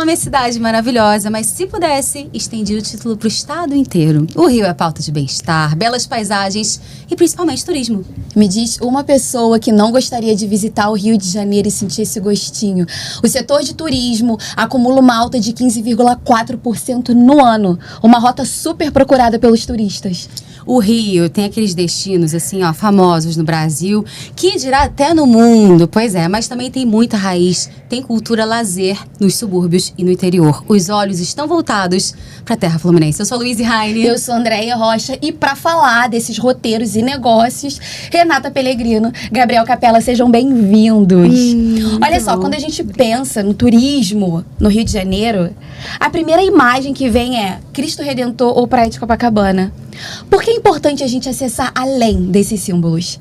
minha cidade maravilhosa, mas se pudesse, estendia o título para o estado inteiro. O Rio é pauta de bem-estar, belas paisagens e principalmente turismo. Me diz uma pessoa que não gostaria de visitar o Rio de Janeiro e sentir esse gostinho. O setor de turismo acumula uma alta de 15,4% no ano. Uma rota super procurada pelos turistas. O Rio tem aqueles destinos, assim, ó, famosos no Brasil, que dirá até no mundo, pois é, mas também tem muita raiz, tem cultura lazer nos subúrbios e no interior. Os olhos estão voltados para a terra fluminense. Eu sou a Luíse Raine. Eu sou a Andréia Rocha e para falar desses roteiros e negócios, Renata Pellegrino, Gabriel Capella, sejam bem-vindos. Olha só, quando a gente pensa no turismo no Rio de Janeiro, a primeira imagem que vem é Cristo Redentor ou Praia de Copacabana. Por que é importante a gente acessar além desses símbolos?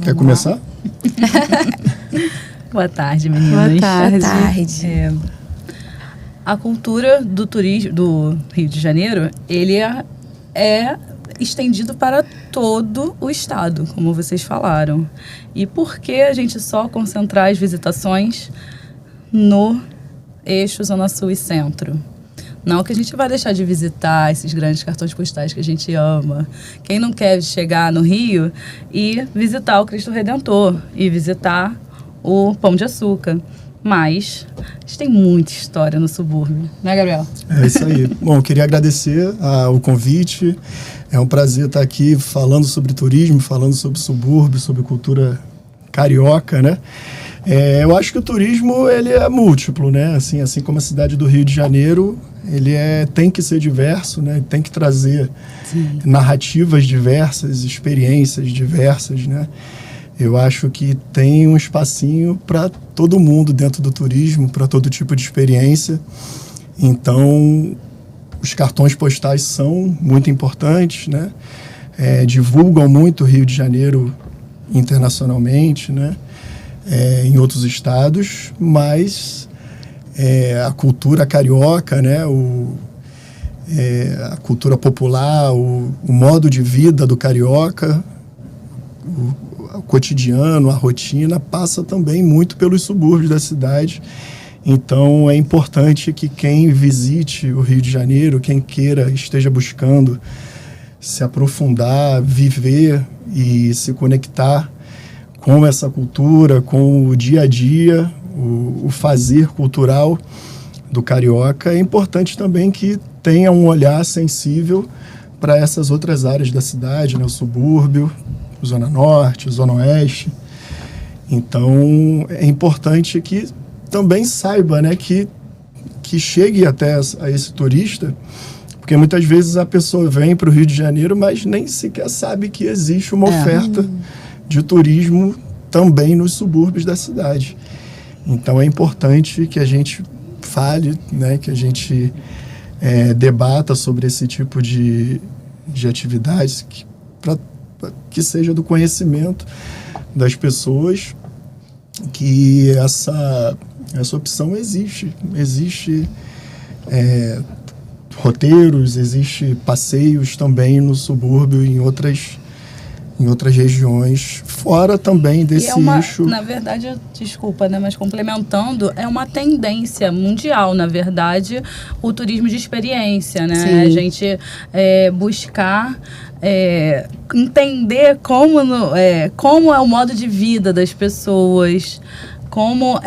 Quer começar? Boa tarde, meninas. Boa tarde. Boa tarde. A cultura do turismo do Rio de Janeiro, ele é estendido para todo o estado, como vocês falaram. E por que a gente só concentrar as visitações no eixo Zona Sul e Centro? Não que a gente vai deixar de visitar esses grandes cartões postais que a gente ama. Quem não quer chegar no Rio e visitar o Cristo Redentor e visitar o Pão de Açúcar. Mas a gente tem muita história no subúrbio, né, Gabriel? É isso aí. Bom, eu queria agradecer o convite. É um prazer estar aqui falando sobre turismo, falando sobre subúrbio, sobre cultura carioca, né? Eu acho que o turismo, ele é múltiplo, né? Assim como a cidade do Rio de Janeiro, ele tem que ser diverso, né? Tem que trazer narrativas diversas, experiências diversas, né? Eu acho que tem um espacinho para todo mundo dentro do turismo, para todo tipo de experiência. Então, os cartões postais são muito importantes, né? Divulgam muito o Rio de Janeiro internacionalmente, né? Em outros estados, mas a cultura carioca, né? A cultura popular, o modo de vida do carioca, o cotidiano, a rotina, passa também muito pelos subúrbios da cidade. Então, é importante que quem visite o Rio de Janeiro, quem queira, esteja buscando se aprofundar, viver e se conectar com essa cultura, com o dia a dia, o fazer cultural do carioca. É importante também que tenha um olhar sensível para essas outras áreas da cidade, né? O subúrbio, Zona Norte, Zona Oeste. Então, é importante que também saiba, né, que chegue até a esse turista, porque muitas vezes a pessoa vem para o Rio de Janeiro, mas nem sequer sabe que existe uma oferta de turismo também nos subúrbios da cidade. Então, é importante que a gente fale, né, que a gente debata sobre esse tipo de atividades para que seja do conhecimento das pessoas que essa opção existe. Existe roteiros, existe passeios também no subúrbio e em outras regiões, fora também desse eixo. Na verdade, desculpa, né, mas complementando, é uma tendência mundial, na verdade, o turismo de experiência, né? Sim. A gente buscar entender como é o modo de vida das pessoas, como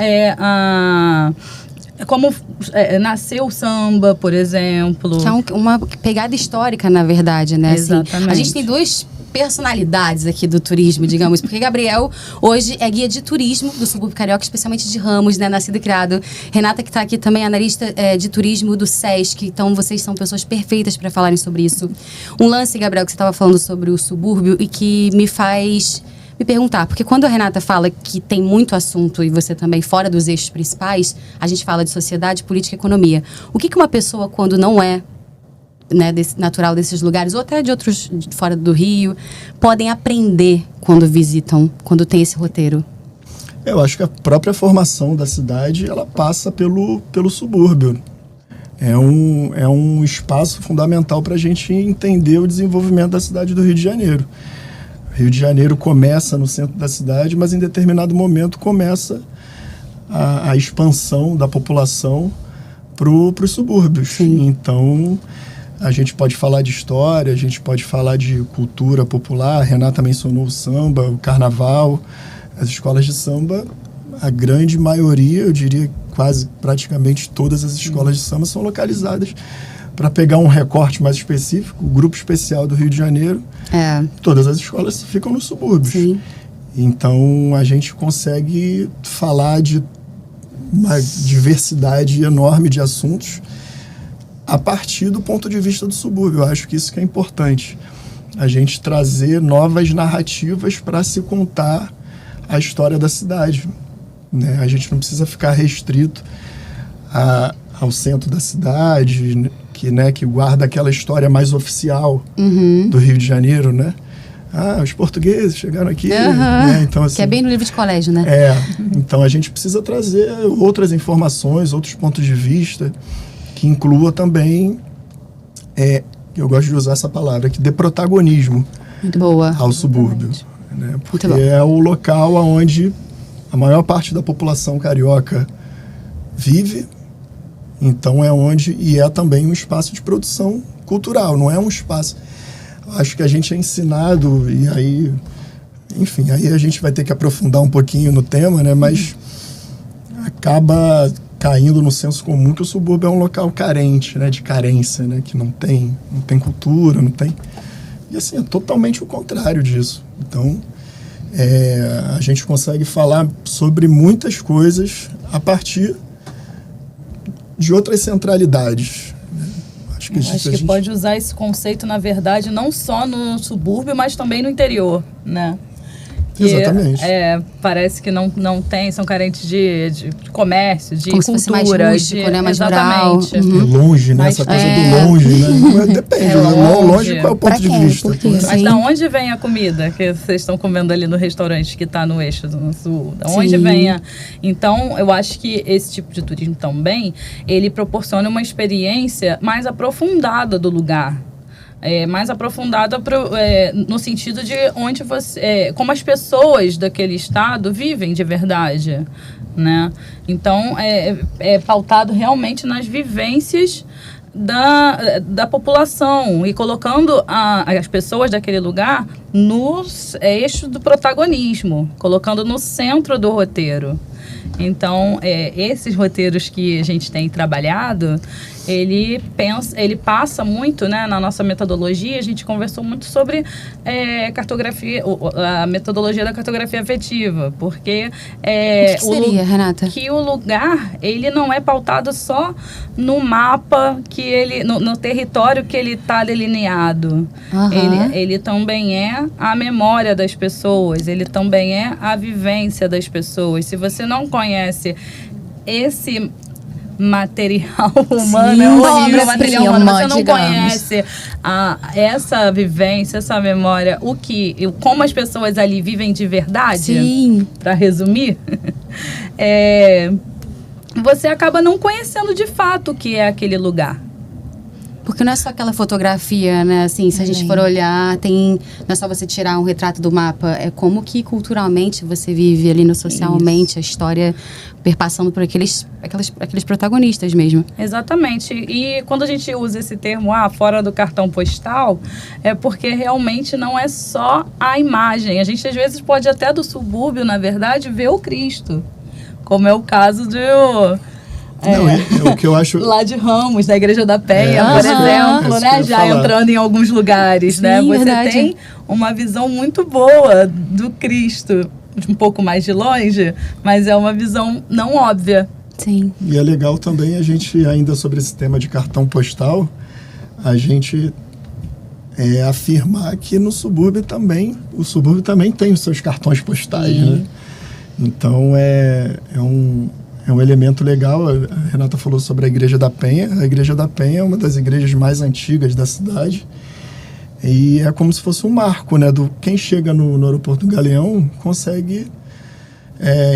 nasceu o samba, por exemplo. Que é uma pegada histórica, na verdade, né? Exatamente. Assim, a gente tem duas personalidades aqui do turismo, digamos, porque Gabriel hoje é guia de turismo do subúrbio carioca, especialmente de Ramos, né, nascido e criado. Renata, que está aqui também, analista de turismo do SESC, então vocês são pessoas perfeitas para falarem sobre isso. Um lance, Gabriel, que você estava falando sobre o subúrbio e que me faz me perguntar, porque quando a Renata fala que tem muito assunto, e você também, fora dos eixos principais, a gente fala de sociedade, política e economia. O que uma pessoa, quando não é, né, natural desses lugares, ou até de outros fora do Rio, podem aprender quando visitam, quando tem esse roteiro? Eu acho que a própria formação da cidade, ela passa pelo subúrbio. É um espaço fundamental para a gente entender o desenvolvimento da cidade do Rio de Janeiro. O Rio de Janeiro começa no centro da cidade, mas em determinado momento começa a expansão da população para os subúrbios. Sim. Então, a gente pode falar de história, a gente pode falar de cultura popular. A Renata mencionou o samba, o carnaval. As escolas de samba, a grande maioria, eu diria quase praticamente todas as escolas de samba são localizadas. Para pegar um recorte mais específico, o Grupo Especial do Rio de Janeiro, todas as escolas ficam nos subúrbios. Sim. Então, a gente consegue falar de uma diversidade enorme de assuntos a partir do ponto de vista do subúrbio. Eu acho que isso que é importante. A gente trazer novas narrativas para se contar a história da cidade, né? A gente não precisa ficar restrito ao centro da cidade, que guarda aquela história mais oficial do Rio de Janeiro, né? Os portugueses chegaram aqui, né? Então, assim, que é bem no livro de colégio, né? Então a gente precisa trazer outras informações, outros pontos de vista, que inclua também, eu gosto de usar essa palavra, que dê protagonismo Muito boa. ao subúrbio, né? Porque Muito bom. é o local onde a maior parte da população carioca vive. Então e é também um espaço de produção cultural, não é um espaço. Acho que a gente é ensinado, e aí, enfim, aí a gente vai ter que aprofundar um pouquinho no tema, né? Mas acaba caindo no senso comum que o subúrbio é um local carente, né? De carência, né? Que não tem cultura, não tem. E assim, é totalmente o contrário disso. Então, a gente consegue falar sobre muitas coisas a partir de outras centralidades. Acho que pode usar esse conceito, na verdade, não só no subúrbio, mas também no interior, né? Que, exatamente. Parece que não tem, são carentes de comércio, de como cultura. Se fosse mais rústico, né? Mais exatamente. rural. Longe, né? Essa coisa do longe, né? Depende, longe qual é o ponto de vista. Mas da onde vem a comida que vocês estão comendo ali no restaurante que está no eixo do sul? Da onde vem Então, eu acho que esse tipo de turismo também, ele proporciona uma experiência mais aprofundada do lugar. Mais aprofundada no sentido de onde você, como as pessoas daquele estado vivem de verdade, né? Então é pautado realmente nas vivências da população e colocando as pessoas daquele lugar no eixo do protagonismo, colocando no centro do roteiro. Então, esses roteiros que a gente tem trabalhado, ele passa muito, né, na nossa metodologia. A gente conversou muito sobre cartografia, a metodologia da cartografia afetiva, porque o que seria, Renata? Que o lugar, ele não é pautado só no mapa no território que ele está delineado. Ele também é a memória das pessoas, ele também é a vivência das pessoas. Se você não conhece esse material humano, você não conhece essa vivência, essa memória, como as pessoas ali vivem de verdade, para resumir, você acaba não conhecendo de fato o que é aquele lugar. Porque não é só aquela fotografia, né? Assim, se a gente for olhar, não é só você tirar um retrato do mapa. É como que culturalmente você vive ali no socialmente, a história perpassando por aqueles protagonistas mesmo. Exatamente. E quando a gente usa esse termo, fora do cartão postal, é porque realmente não é só a imagem. A gente às vezes pode até do subúrbio, na verdade, ver o Cristo. Como é o caso o que eu acho... lá de Ramos, da Igreja da Penha, por exemplo, né? Já entrando em alguns lugares, né? Você tem uma visão muito boa do Cristo, um pouco mais de longe, mas é uma visão não óbvia. Sim. E é legal também a gente, ainda sobre esse tema de cartão postal, a gente afirmar que o subúrbio também tem os seus cartões postais, né? Então, é um elemento legal. A Renata falou sobre a Igreja da Penha. A Igreja da Penha é uma das igrejas mais antigas da cidade. E é como se fosse um marco, né? Quem chega no aeroporto do Galeão consegue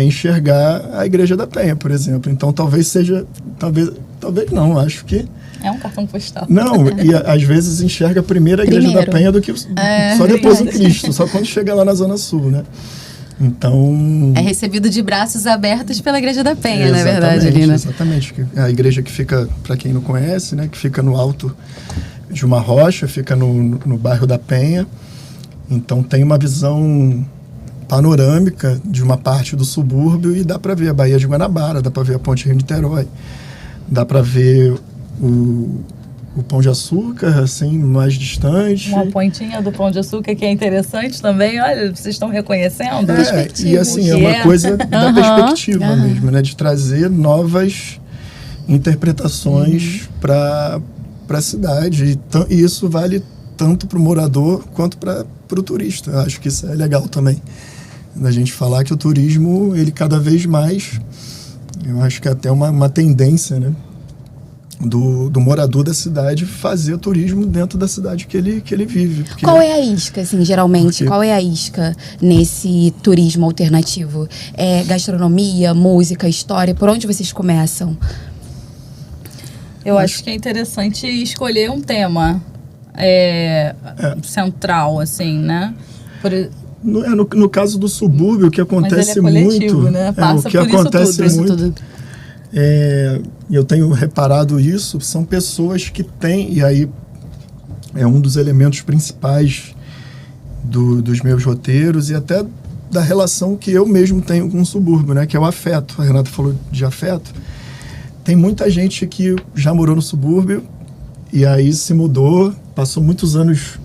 enxergar a Igreja da Penha, por exemplo. Então, talvez não, acho que... É um cartão postal. Não, e às vezes enxerga primeiro a Igreja da Penha do que só depois o Cristo, só quando chega lá na Zona Sul, né? Então... É recebido de braços abertos pela Igreja da Penha, na verdade, exatamente, ali, né? Exatamente. A igreja que fica, para quem não conhece, né, que fica no alto de uma rocha, fica no bairro da Penha. Então tem uma visão panorâmica de uma parte do subúrbio e dá para ver a Baía de Guanabara, dá para ver a Ponte Rio-Niterói, dá para ver o Pão de Açúcar, assim, mais distante. Uma pontinha do Pão de Açúcar que é interessante também. Olha, vocês estão reconhecendo? E assim, é uma coisa da perspectiva mesmo, né? De trazer novas interpretações para a cidade. E isso vale tanto para o morador quanto para o turista. Eu acho que isso é legal também. Da gente falar que o turismo, ele cada vez mais, eu acho que é até uma tendência, né? Do morador da cidade fazer turismo dentro da cidade que ele vive. Qual é a isca, assim, geralmente? Qual é a isca nesse turismo alternativo? É gastronomia, música, história? Por onde vocês começam? Eu acho que é interessante escolher um tema central, assim, né? No caso do subúrbio, o que acontece mas ele é coletivo, muito... né? Passa o que por acontece isso tudo. muito... E eu tenho reparado isso, são pessoas que têm, e aí é um dos elementos principais dos meus roteiros e até da relação que eu mesmo tenho com o subúrbio, né, que é o afeto. A Renata falou de afeto. Tem muita gente que já morou no subúrbio e aí se mudou, passou muitos anos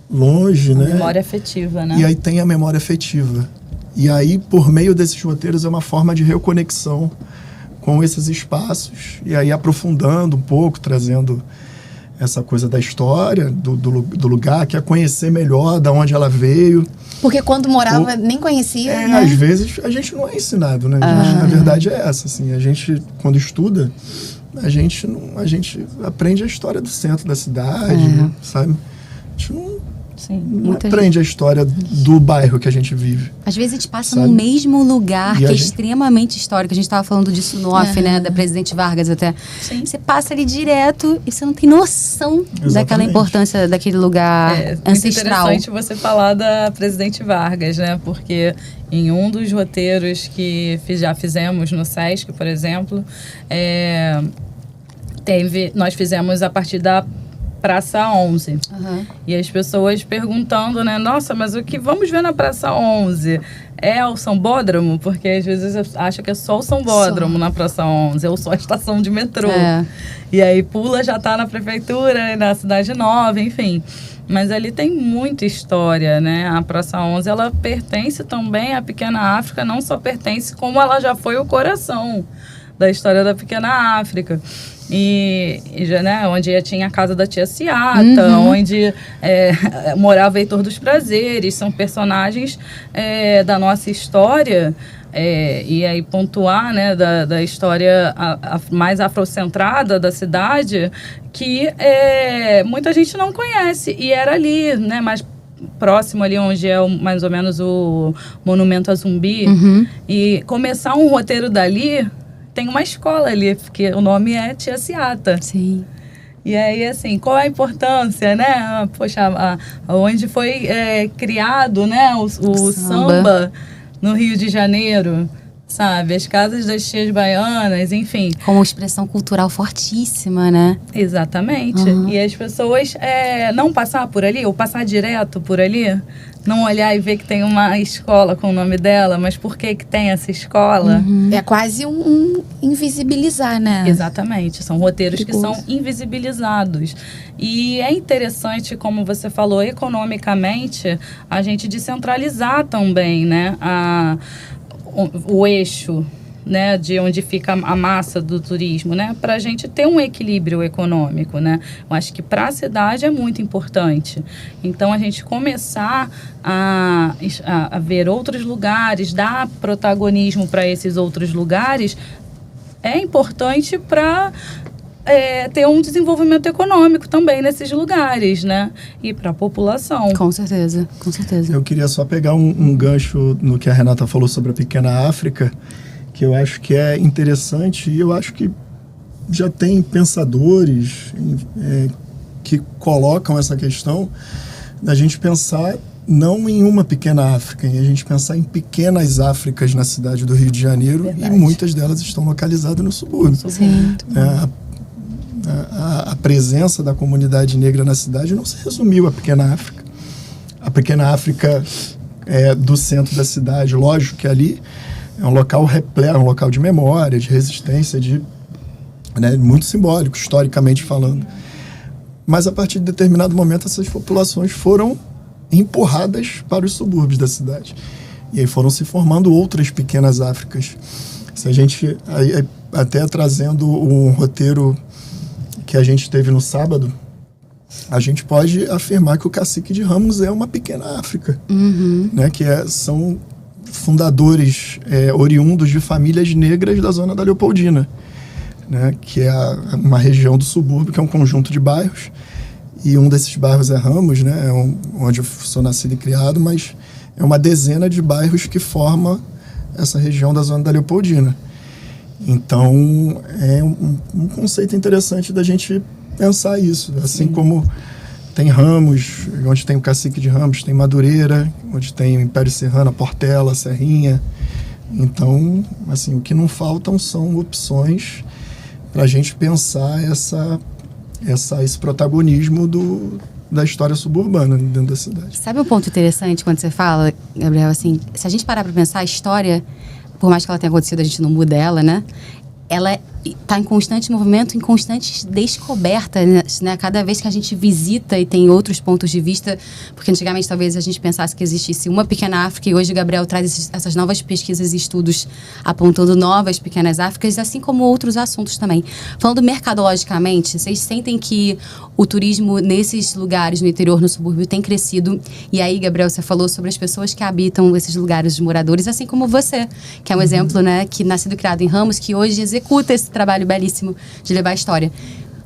longe, né? Memória afetiva, né? E aí tem a memória afetiva. E aí, por meio desses roteiros, é uma forma de reconexão com esses espaços, e aí aprofundando um pouco, trazendo essa coisa da história, do lugar, que é conhecer melhor de onde ela veio. Porque quando morava, nem conhecia, né? Às vezes, a gente não é ensinado, né? A verdade é essa, assim, a gente, quando estuda, a gente aprende a história do centro da cidade, sabe? A gente não aprende a história do bairro que a gente vive. Às vezes a gente passa no mesmo lugar, que é extremamente histórico. A gente estava falando disso no off, né? Da Presidente Vargas até. Sim. Você passa ali direto e você não tem noção daquela importância daquele lugar ancestral. É interessante você falar da Presidente Vargas, né? Porque em um dos roteiros que já fizemos no Sesc, por exemplo, nós fizemos a partir da Praça 11. E as pessoas perguntando, né? Nossa, mas o que vamos ver na Praça 11? É o Sambódromo? Porque às vezes acha que é só o Sambódromo na Praça 11, ou só a estação de metrô. E aí pula, já tá na prefeitura, na Cidade Nova, enfim. Mas ali tem muita história, né? A Praça 11, ela pertence também à Pequena África, não só pertence, como ela já foi o coração da história da Pequena África. E já, né, onde tinha a casa da tia Ciata, onde morava Heitor dos Prazeres, são personagens da nossa história, e aí pontuar, né, da história mais afrocentrada da cidade, que muita gente não conhece, e era ali, né, mais próximo ali onde é mais ou menos o Monumento a Zumbi, e começar um roteiro dali. Tem uma escola ali, porque o nome é Tia Ciata. Sim. E aí, assim, qual a importância, né? Poxa, onde foi criado, né, o samba no Rio de Janeiro, sabe? As casas das tias baianas, enfim. Como expressão cultural fortíssima, né? Exatamente. E as pessoas não passar por ali, ou passar direto por ali, não olhar e ver que tem uma escola com o nome dela, mas por que tem essa escola? É quase um invisibilizar, né? Exatamente. São roteiros que são invisibilizados. E é interessante, como você falou, economicamente, a gente descentralizar também, né? O eixo, né, de onde fica a massa do turismo, né, para a gente ter um equilíbrio econômico, né. Eu acho que para a cidade é muito importante. Então, a gente começar a ver outros lugares, dar protagonismo para esses outros lugares, é importante para ter um desenvolvimento econômico também nesses lugares, né, e para a população. Com certeza, com certeza. Eu queria só pegar um gancho no que a Renata falou sobre a Pequena África, que eu acho que é interessante, e eu acho que já tem pensadores que colocam essa questão da gente pensar não em uma pequena África, e a gente pensar em pequenas Áfricas na cidade do Rio de Janeiro, Verdade. e muitas delas estão localizadas no subúrbio. Sim. A presença da comunidade negra na cidade não se resumiu à pequena África. A pequena África do centro da cidade, lógico que ali é um local repleto, um local de memória, de resistência, muito simbólico, historicamente falando. Mas a partir de determinado momento essas populações foram empurradas para os subúrbios da cidade. E aí foram se formando outras pequenas Áfricas. Se a gente, até trazendo um roteiro que a gente teve no sábado, a gente pode afirmar que o cacique de Ramos é uma pequena África, né? Que são fundadores oriundos de famílias negras da zona da Leopoldina, né? Que é uma região do subúrbio, que é um conjunto de bairros. E um desses bairros é Ramos, né? Onde eu sou nascido e criado, mas é uma dezena de bairros que forma essa região da zona da Leopoldina. Então, é um conceito interessante da gente pensar isso. Assim como tem Ramos, onde tem o cacique de Ramos, tem Madureira, onde tem o Império Serrano, Portela, Serrinha. Então, assim, o que não faltam são opções para a gente pensar esse protagonismo da história suburbana dentro da cidade. Sabe um ponto interessante quando você fala, Gabriel, assim, se a gente parar para pensar, a história, por mais que ela tenha acontecido, a gente não muda ela, né? Ela está em constante movimento, em constantes descobertas, né? Cada vez que a gente visita e tem outros pontos de vista, porque antigamente talvez a gente pensasse que existisse uma pequena África, e hoje o Gabriel traz essas novas pesquisas e estudos apontando novas pequenas Áfricas, assim como outros assuntos também. Falando mercadologicamente, vocês sentem que o turismo nesses lugares no interior, no subúrbio, tem crescido? E aí, Gabriel, você falou sobre as pessoas que habitam esses lugares, os moradores, assim como você, que é um exemplo, né, que nascido e criado em Ramos, que hoje executa esse trabalho belíssimo de levar a história.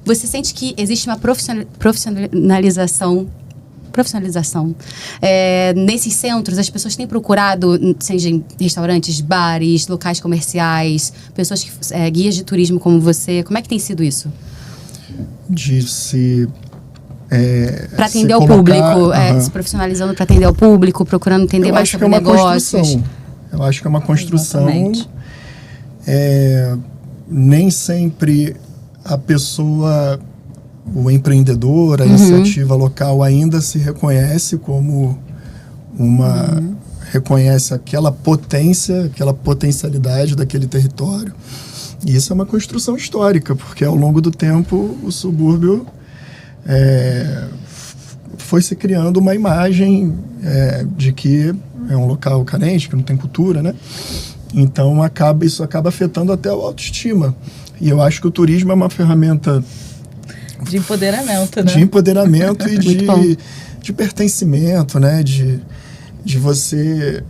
Você sente que existe uma profissionalização nesses centros? As pessoas têm procurado, seja em restaurantes, bares, locais comerciais, pessoas que guias de turismo como você. Como é que tem sido isso? De se para atender ao público, se profissionalizando para atender ao público, procurando entender mais sobre negócios. Eu acho que é uma construção. Exatamente. Nem sempre a pessoa, o empreendedor, a iniciativa local ainda se reconhece como reconhece aquela potência, aquela potencialidade daquele território. E isso é uma construção histórica, porque ao longo do tempo o subúrbio foi se criando uma imagem de que é um local carente, que não tem cultura, né? Então isso acaba afetando até a autoestima. E eu acho que o turismo é uma ferramenta de empoderamento, né? De empoderamento e de pertencimento, né? De você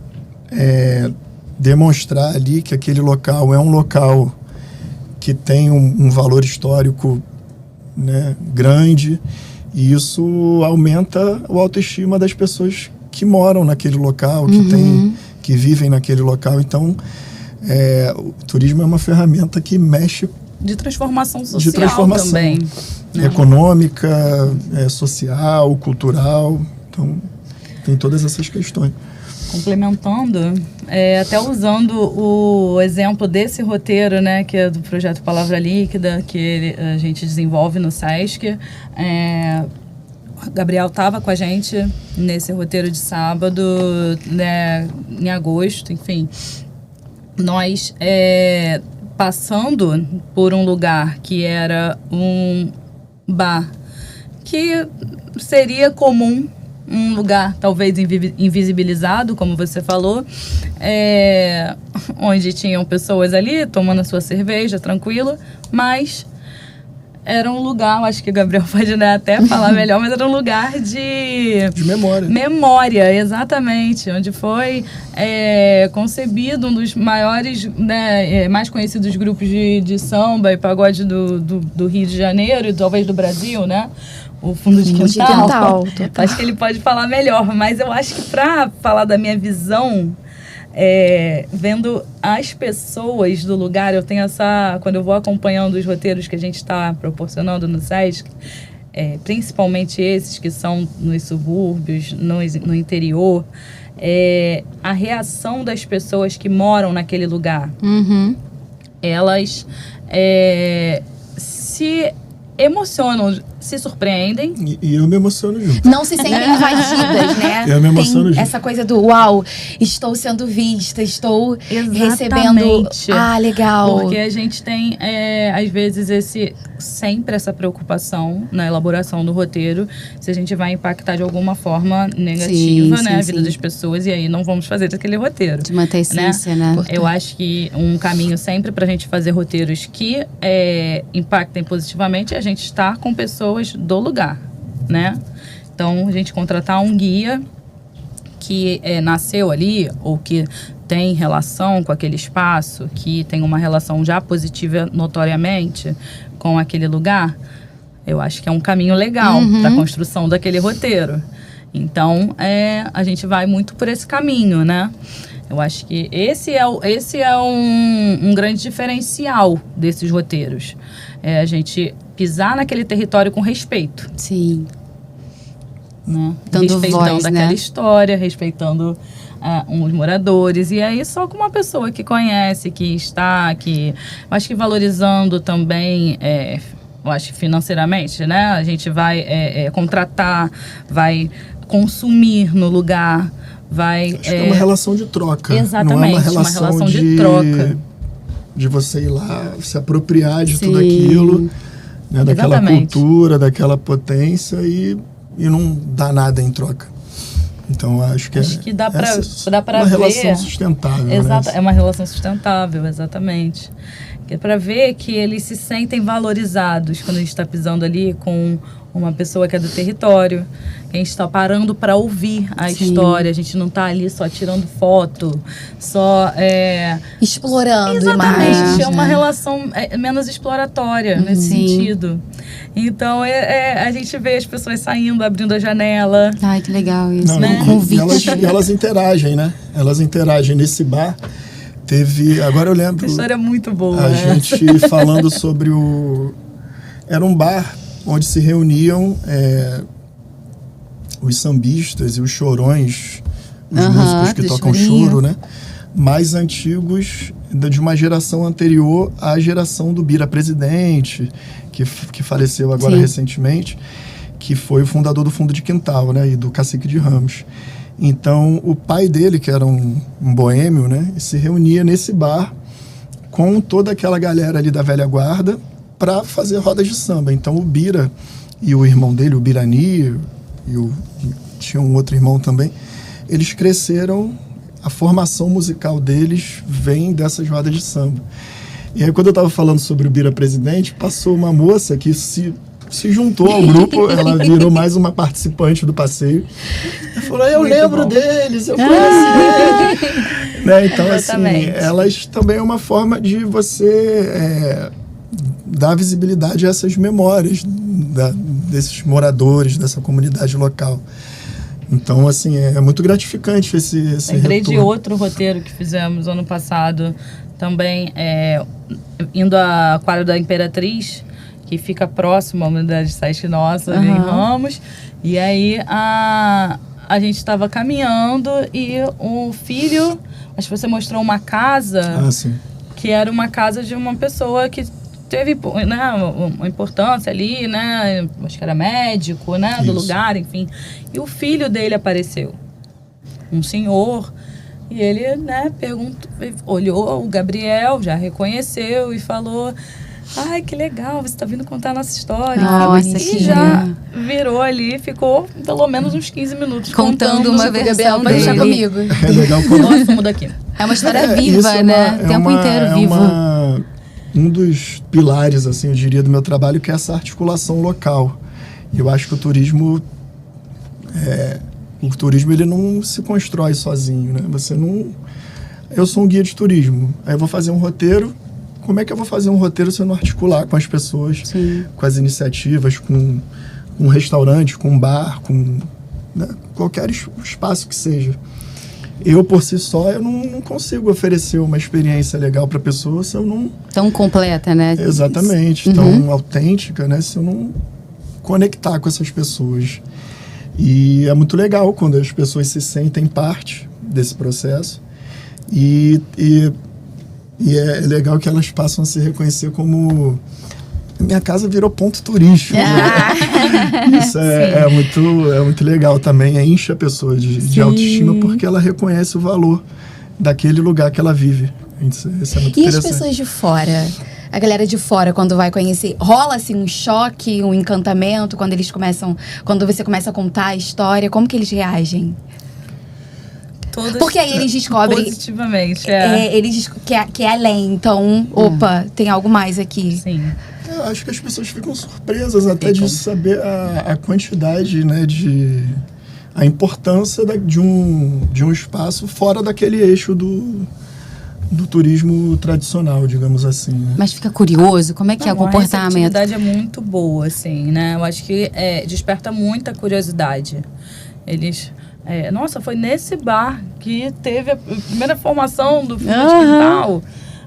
demonstrar ali que aquele local é um local que tem um valor histórico, né, grande, e isso aumenta a autoestima das pessoas que moram naquele local, que vivem naquele local. Então, o turismo é uma ferramenta que mexe... De transformação social também. Né? Econômica, social, cultural. Então, tem todas essas questões. Complementando, até usando o exemplo desse roteiro, né, que é do projeto Palavra Líquida, que a gente desenvolve no SESC. O Gabriel estava com a gente nesse roteiro de sábado, né, em agosto, enfim. Nós, passando por um lugar que era um bar, que seria comum, um lugar talvez invisibilizado, como você falou, onde tinham pessoas ali tomando a sua cerveja, tranquilo, mas era um lugar, acho que o Gabriel pode até falar melhor, mas era um lugar de memória. Memória, exatamente, onde foi concebido um dos maiores, né, mais conhecidos grupos de samba e pagode do Rio de Janeiro e talvez do Brasil, né? O Fundo de Quintal. Acho que ele pode falar melhor, mas eu acho que para falar da minha visão, vendo as pessoas do lugar, eu tenho quando eu vou acompanhando os roteiros que a gente está proporcionando no SESC, principalmente esses que são nos subúrbios, no interior, a reação das pessoas que moram naquele lugar. Uhum. Elas se emocionam, se surpreendem. E eu me emociono junto. Não se sentem invadidas, né? Eu me emociono Tem junto. essa coisa do uau, estou sendo vista, estou recebendo. Exatamente. Ah, legal. Porque a gente tem, às vezes, sempre essa preocupação na elaboração do roteiro, se a gente vai impactar de alguma forma negativa, Sim, né, sim, a vida sim. das pessoas, e aí não vamos fazer aquele roteiro. De manter a essência, né? Eu acho que um caminho sempre pra gente fazer roteiros que impactem positivamente é a gente estar com pessoas do lugar, né? Então, a gente contratar um guia que nasceu ali, ou que tem relação com aquele espaço, que tem uma relação já positiva notoriamente com aquele lugar, eu acho que é um caminho legal para a construção daquele roteiro. Então, a gente vai muito por esse caminho, né? Eu acho que esse é um grande diferencial desses roteiros. É a gente pisar naquele território com respeito, Sim. né? Dando Respeitando voz, aquela né? história, respeitando os moradores. E aí, só com uma pessoa que conhece, que está, eu acho que valorizando também, eu acho que financeiramente, né? A gente vai contratar, vai consumir no lugar, vai... Acho que é uma relação de troca. Exatamente, não é uma uma relação, relação de troca. De você ir lá, se apropriar de Sim. tudo aquilo, né, daquela Exatamente. cultura, daquela potência e não dá nada em troca. Então, acho que dá pra uma ver. relação sustentável. Exato, né? é uma relação sustentável, exatamente. Que é para ver que eles se sentem valorizados quando a gente está pisando ali com uma pessoa que é do território, que a gente está parando para ouvir a Sim. história, a gente não está ali só tirando foto, só... Explorando Exatamente, imagens. é uma né? relação menos exploratória nesse Sim. sentido. Então, a gente vê as pessoas saindo, abrindo a janela. Ai, que legal isso. Não, né? e Convite. elas interagem, né? Elas interagem. Nesse bar, agora eu lembro... A história é muito boa. A né? gente falando sobre Era um bar onde se reuniam os sambistas e os chorões, os músicos que do tocam chorinho. choro, né? Mais antigos de uma geração anterior à geração do Bira Presidente, que faleceu agora Sim. recentemente, que foi o fundador do Fundo de Quintal, né? E do Cacique de Ramos. Então, o pai dele, que era um boêmio, né? Se reunia nesse bar com toda aquela galera ali da velha guarda para fazer rodas de samba. Então, o Bira e o irmão dele, o Birani, tinha um outro irmão também, eles cresceram, a formação musical deles vem dessas rodas de samba. E aí, quando eu estava falando sobre o Bira Presidente, passou uma moça que se juntou ao grupo, ela virou mais uma participante do passeio. Ela falou, eu Muito lembro bom. deles, eu conheci eles. Né? Então, assim, Exatamente. elas também é uma forma de você dar visibilidade a essas memórias desses moradores, dessa comunidade local. Então, assim, é muito gratificante esse Lembrei de retorno. outro roteiro que fizemos ano passado, também indo à Quadra da Imperatriz, que fica próximo à unidade Sesc Nossa, ali em Ramos. E aí a gente estava caminhando e o filho, acho que você mostrou uma casa, Sim. que era uma casa de uma pessoa que teve, né, uma importância ali, né, acho que era médico, né, do Isso. lugar, enfim. E o filho dele apareceu, um senhor, e ele, né, olhou o Gabriel, já reconheceu e falou: ai, que legal, você tá vindo contar a nossa história. Nossa, e que já legal. virou ali, ficou pelo menos uns 15 minutos Contando uma sobre versão Gabriel, pode deixar dele. comigo. É legal quando... Nossa, muda aqui. É uma história Isso viva, é né? O tempo inteiro vivo. Um dos pilares, assim, eu diria, do meu trabalho, que é essa articulação local. E eu acho que o turismo ele não se constrói sozinho, né? Você não... Eu sou um guia de turismo, aí eu vou fazer um roteiro. Como é que eu vou fazer um roteiro se eu não articular com as pessoas, Sim. com as iniciativas, com um restaurante, com um bar, com, né, qualquer espaço que seja? Eu, por si só, eu não consigo oferecer uma experiência legal para a pessoa se eu não... Tão completa, né? Exatamente, tão autêntica, né? Se eu não conectar com essas pessoas. E é muito legal quando as pessoas se sentem parte desse processo. E é legal que elas passam a se reconhecer como... Minha casa virou ponto turístico. Né? Isso é muito legal também. Enche a pessoa de autoestima porque ela reconhece o valor daquele lugar que ela vive. Isso é muito E as interessante. pessoas de fora? A galera de fora, quando vai conhecer, rola assim um choque, um encantamento quando você começa a contar a história? Como que eles reagem? Todas Porque aí eles descobrem positivamente, eles que é além. Então, opa, tem algo mais aqui. Sim. Eu acho que as pessoas ficam surpresas até de saber a quantidade, né, a importância de um espaço fora daquele eixo do turismo tradicional, digamos assim. Né? Mas fica curioso, como é que é o A comportamento? receptividade é muito boa, assim, né? Eu acho que desperta muita curiosidade. Eles... nossa, foi nesse bar que teve a primeira formação do fundo de quintal.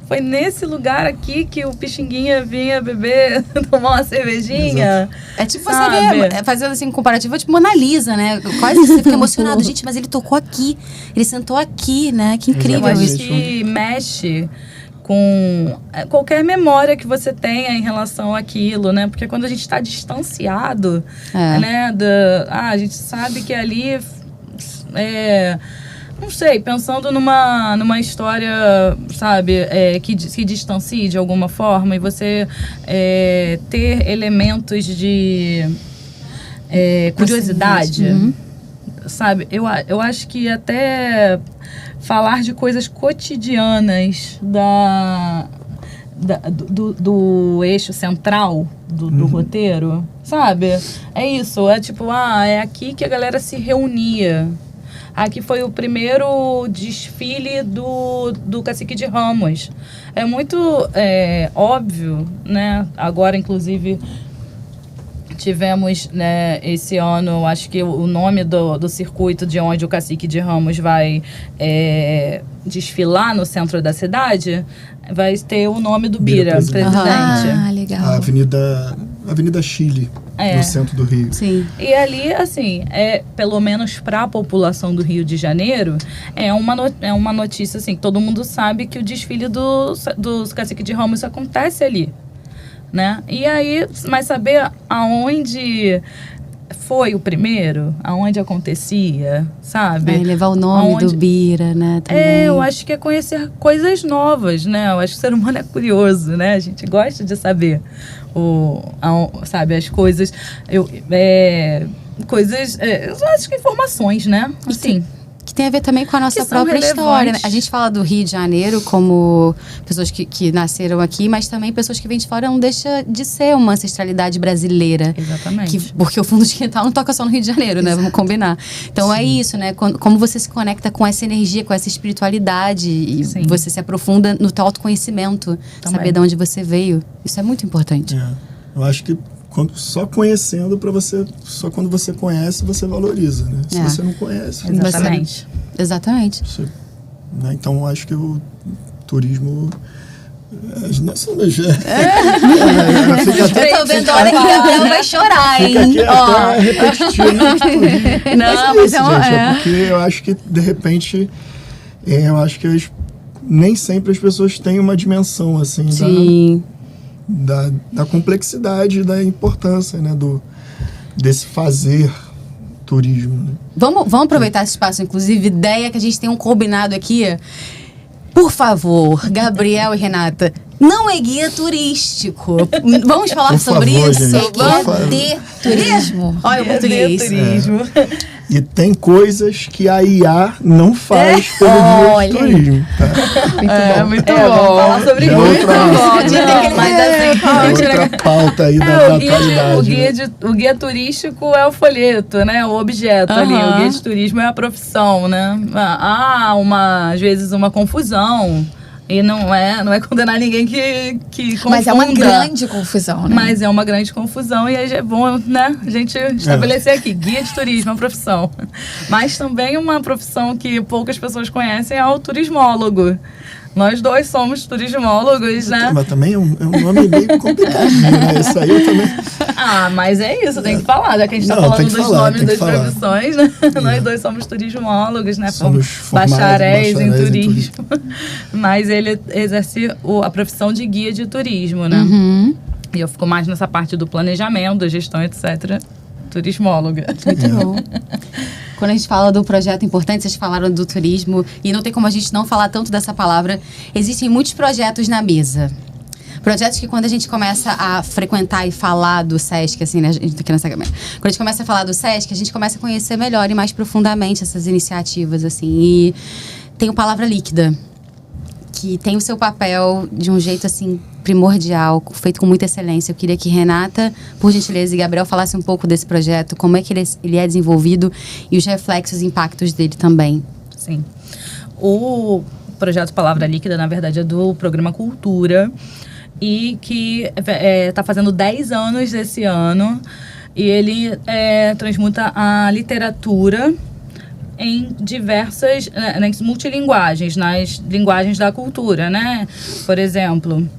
Foi nesse lugar aqui que o Pixinguinha vinha beber, tomar uma cervejinha. É tipo sabe? você vê, fazendo assim um comparativo, é tipo Mona Lisa, né? Quase você fica emocionado. Gente, mas ele tocou aqui, ele sentou aqui, né? Que incrível Eu acho isso. que mexe com qualquer memória que você tenha em relação àquilo, né? Porque quando a gente está distanciado, né? A gente sabe que ali... não sei, pensando numa história, sabe, que se distancie de alguma forma e você ter elementos de curiosidade, sabe? Eu acho que até falar de coisas cotidianas do eixo central do roteiro, sabe? É isso, é tipo, é aqui que a galera se reunia. Aqui foi o primeiro desfile do Cacique de Ramos. É muito óbvio, né? Agora, inclusive, tivemos, né, esse ano, acho que o nome do circuito de onde o Cacique de Ramos vai desfilar no centro da cidade vai ter o nome do Bira, presidente. Legal. A Avenida Chile, no centro do Rio. Sim. E ali, assim, pelo menos para a população do Rio de Janeiro, é uma notícia, assim, que todo mundo sabe que o desfile dos Cacique de Ramos acontece ali, né? E aí, mas saber aonde foi o primeiro, aonde acontecia, sabe? Levar o nome do Bira, né? Também. Eu acho que é conhecer coisas novas, né? Eu acho que o ser humano é curioso, né? A gente gosta de saber, sabe, as coisas. Coisas, eu acho que informações, né? Assim. Que tem a ver também com a nossa Que são própria história. Né? relevantes. A gente fala do Rio de Janeiro como pessoas que nasceram aqui, mas também pessoas que vêm de fora não deixa de ser uma ancestralidade brasileira. Exatamente. Porque o fundo de quintal não toca só no Rio de Janeiro, né? Vamos combinar. Então é isso, né? Como você se conecta com essa energia, com essa espiritualidade e você se aprofunda no teu autoconhecimento, saber de onde você veio. Isso é muito importante. Eu acho que só conhecendo só quando você conhece, você valoriza, né? Se você não conhece... Exatamente. Exatamente. Né? Então, eu acho que o turismo... Nós somos... Eu tô vendo a hora que o Gabriel vai chorar, hein? Fica aqui até repetitivo de turismo. Não, mas gente, é porque eu acho que, de repente, eu acho que nem sempre as pessoas têm uma dimensão, assim, Sim. da complexidade e da importância, né, desse fazer turismo. Né? Vamos aproveitar esse espaço, inclusive, ideia que a gente tem um combinado aqui. Por favor, Gabriel e Renata, não é guia turístico. Vamos falar Por sobre favor, isso? gente, por favor. De turismo. Olha o português. Turismo. E tem coisas que a IA não faz pelo guia de turismo. Tá? Muito bom. Vamos falar sobre isso. Outra pauta aí da atualidade. O guia turístico é o folheto, né? O objeto ali. O guia de turismo é a profissão, né? Às vezes uma confusão. E não é condenar ninguém que confunda. Mas é uma grande confusão, né? Mas é uma grande confusão e aí é bom, né, a gente estabelecer aqui, guia de turismo, uma profissão. Mas também uma profissão que poucas pessoas conhecem é o turismólogo, Nós dois somos turismólogos, né? Mas também é um nome meio complicadinho, né? Isso aí eu também... Ah, mas é isso, tem que falar, já que a gente tá falando dos nomes das profissões, né? Nós dois somos turismólogos, né? Somos bacharéis em turismo. Mas ele exerce a profissão de guia de turismo, né? E eu fico mais nessa parte do planejamento, da gestão, etc. Turismóloga. Muito bom. Quando a gente fala do projeto importante, vocês falaram do turismo, e não tem como a gente não falar tanto dessa palavra. Existem muitos projetos na mesa. Projetos que quando a gente começa a frequentar e falar do SESC, assim, né? A gente tá aqui nessa câmera. Quando a gente começa a falar do SESC, a gente começa a conhecer melhor e mais profundamente essas iniciativas, assim. E tem o Palavra Líquida, que tem o seu papel de um jeito, assim, primordial, feito com muita excelência. Eu queria que Renata, por gentileza, e Gabriel falasse um pouco desse projeto, como é que ele é desenvolvido e os reflexos e impactos dele também. Sim. O projeto Palavra Líquida, na verdade, é do Programa Cultura, e que está fazendo 10 anos esse ano, e ele transmuta a literatura em diversas multilinguagens, nas linguagens da cultura, né? Por exemplo,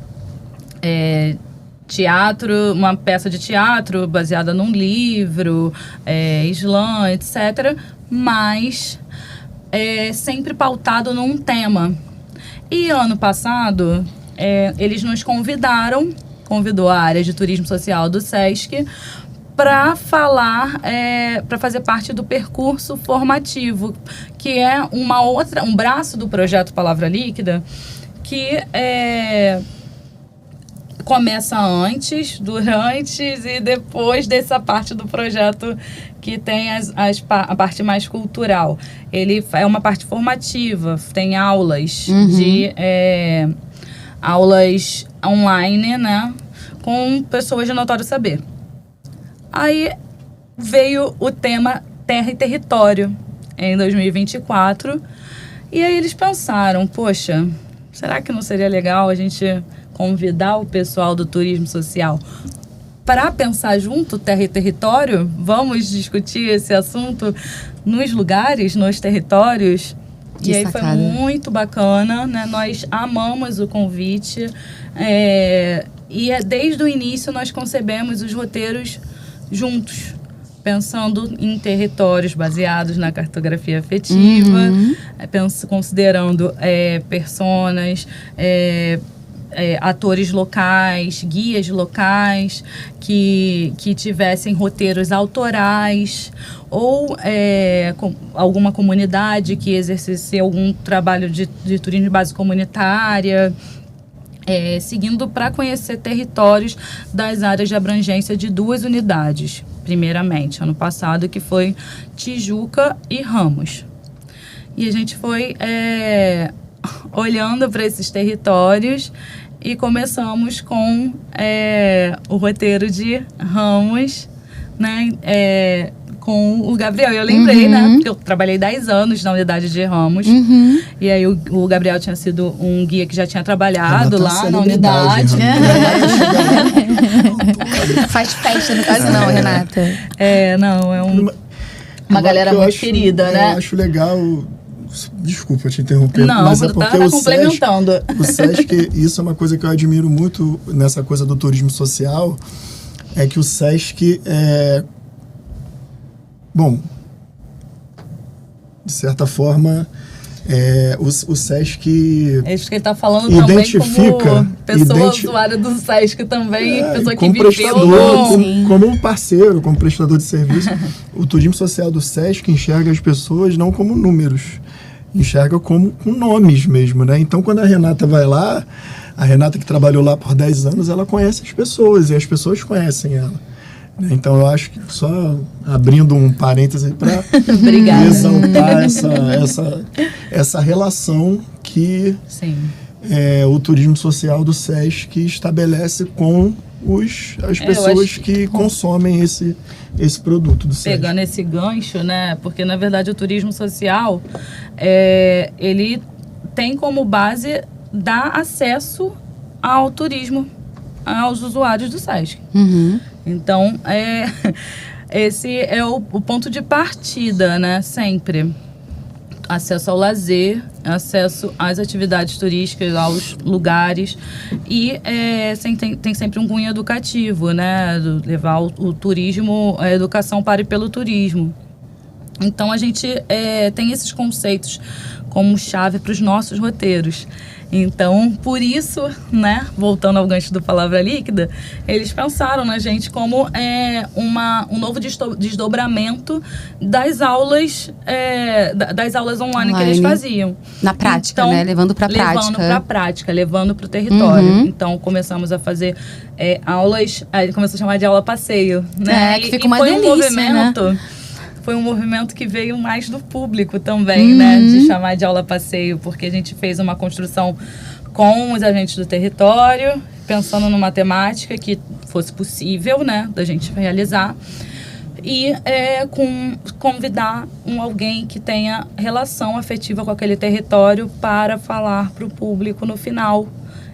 teatro, uma peça de teatro baseada num livro, slam, etc., mas sempre pautado num tema. E ano passado, eles nos convidou a área de turismo social do SESC para falar, para fazer parte do percurso formativo, que é um braço do projeto Palavra Líquida, que começa antes, durante e depois dessa parte do projeto que tem a parte mais cultural. Ele é uma parte formativa, tem aulas aulas online, né, com pessoas de notório saber. Aí veio o tema Terra e Território em 2024, e aí eles pensaram, poxa, será que não seria legal a gente convidar o pessoal do turismo social para pensar junto Terra e Território? Vamos discutir esse assunto nos lugares, nos territórios. Que e aí sacada. foi muito bacana, né? Nós amamos o convite, e desde o início nós concebemos os roteiros juntos, pensando em territórios baseados na cartografia afetiva, considerando personas, atores locais, guias locais que tivessem roteiros autorais, ou alguma comunidade que exercesse algum trabalho de turismo de base comunitária, seguindo para conhecer territórios das áreas de abrangência de 2 unidades, primeiramente, ano passado, que foi Tijuca e Ramos. E a gente foi olhando para esses territórios e começamos com o roteiro de Ramos, né, com o Gabriel. Eu lembrei, né, porque eu trabalhei 10 anos na unidade de Ramos, e aí o Gabriel tinha sido um guia que já tinha trabalhado lá na unidade. Faz festa no caso não, Renata. Não, é uma galera muito querida, né? Eu acho legal... Desculpa te interromper, não, mas é porque tá complementando. O SESC, isso é uma coisa que eu admiro muito nessa coisa do turismo social, é que o SESC bom, de certa forma, o SESC... É isso que ele está falando também como pessoa usuária do SESC também, pessoa que viveu como um parceiro, como prestador de serviço. O turismo social do SESC enxerga as pessoas não como números, enxerga como com nomes mesmo, né? Então, quando a Renata vai lá, a Renata que trabalhou lá por 10 anos, ela conhece as pessoas e as pessoas conhecem ela. Então, eu acho que só abrindo um parêntese para exaltar essa relação que o turismo social do SESC estabelece com as pessoas que consomem esse produto do SESC. Pegando esse gancho, né? Porque, na verdade, o turismo social, ele tem como base dar acesso ao turismo aos usuários do SESC. Então, esse é o ponto de partida, né? Sempre. acesso ao lazer, acesso às atividades turísticas, aos lugares e tem sempre um cunho educativo, né? Levar o turismo, a educação para e pelo turismo. Então a gente tem esses conceitos como chave para os nossos roteiros. Então, por isso, né, voltando ao gancho do Palavra Líquida, eles pensaram na gente como um novo desdobramento das aulas online que eles faziam. Na prática, então, né? Levando para a prática. Levando para a prática, levando para o território. Então, começamos a fazer aulas, aí começou a chamar de aula passeio, né? Que fica uma delícia, né? Foi um movimento que veio mais do público também, né? De chamar de aula passeio, porque a gente fez uma construção com os agentes do território, pensando numa temática que fosse possível, né? Da gente realizar. E convidar alguém que tenha relação afetiva com aquele território para falar para o público no final.